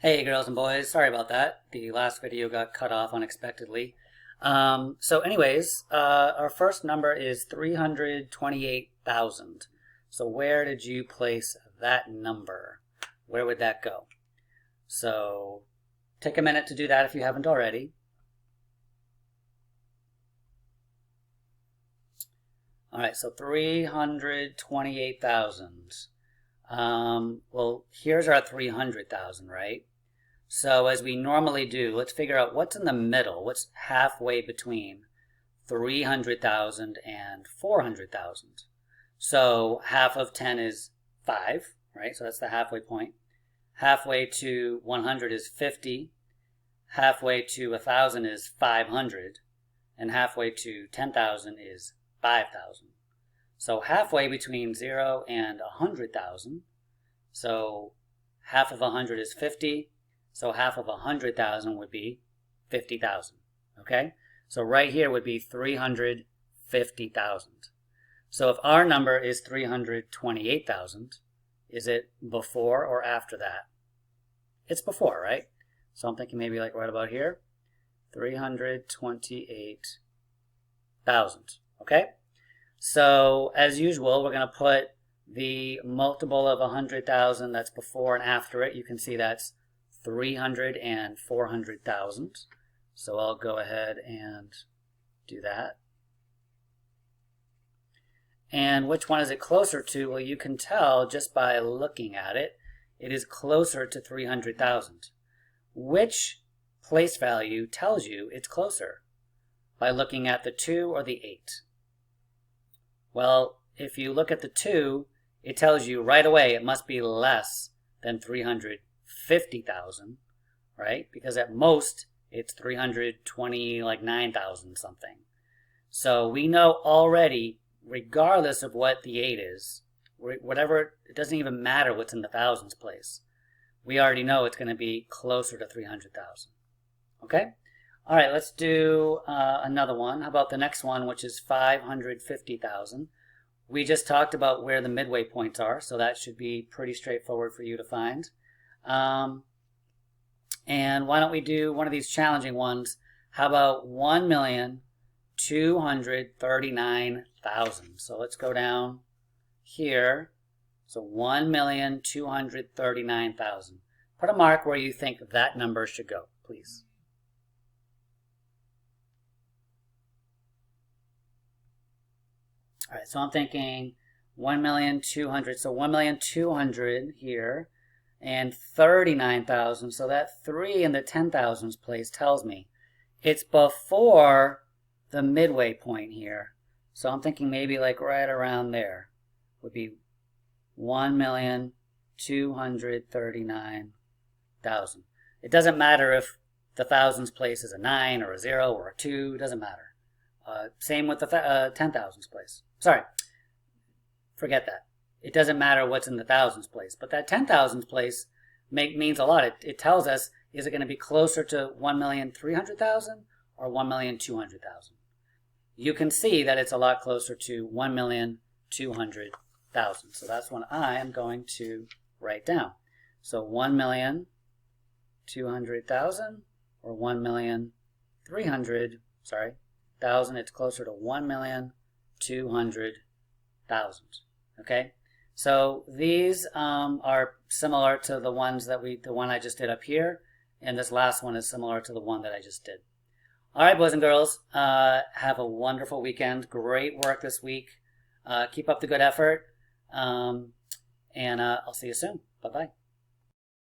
Hey girls and boys, sorry about that. The last video got cut off unexpectedly. Our first number is 328,000. So where did you place that number? Where would that go? So take a minute to do that if you haven't already. All right, so 328,000. Well, here's our 300,000, right? So as we normally do, let's figure out what's in the middle, what's halfway between 300,000 and 400,000. So half of 10 is 5, right? So that's the halfway point. Halfway to 100 is 50. Halfway to 1,000 is 500. And halfway to 10,000 is 5,000. So halfway between 0 and 100,000. So half of 100 is 50. So half of 100,000 would be 50,000. Okay? So right here would be 350,000. So if our number is 328,000, is it before or after that? It's before, right? So I'm thinking maybe like right about here. 328,000. Okay? So as usual, we're going to put the multiple of 100,000 that's before and after it. You can see that's 300 and 400,000. So I'll go ahead and do that. And which one is it closer to? Well, you can tell just by looking at it. It is closer to 300,000. Which place value tells you it's closer? By looking at the 2 or the 8. Well, if you look at the 2, it tells you right away it must be less than 350,000, right? Because at most it's 329,000 something. So we know already, regardless of what the 8 is, whatever, it doesn't even matter what's in the thousands place. We already know it's going to be closer to 300,000. Okay? All right, let's do another one. How about the next one, which is 550,000? We just talked about where the midway points are, so that should be pretty straightforward for you to find. And why don't we do one of these challenging ones? How about 1,239,000? So let's go down here. So 1,239,000. Put a mark where you think that number should go, please. All right, so I'm thinking 1,200,000. So 1,200,000 here and 39,000. So that 3 in the 10,000s place tells me it's before the midway point here. So I'm thinking maybe like right around there would be 1,239,000. It doesn't matter if the thousands place is a 9 or a 0 or a 2. It doesn't matter. Same with the 10,000s place. Sorry, forget that. It doesn't matter what's in the thousands place. But that 10,000s place means a lot. It tells us, is it going to be closer to 1,300,000 or 1,200,000? You can see that it's a lot closer to 1,200,000. So that's what I am going to write down. So 1,200,000 or 1,300,000, sorry, it's closer to 1,200,000. Okay, so these are similar to the ones that the one I just did up here, and this last one is similar to the one that I just did. All right, boys and girls, have a wonderful weekend. Great work this week. Keep up the good effort, and I'll see you soon. Bye-bye.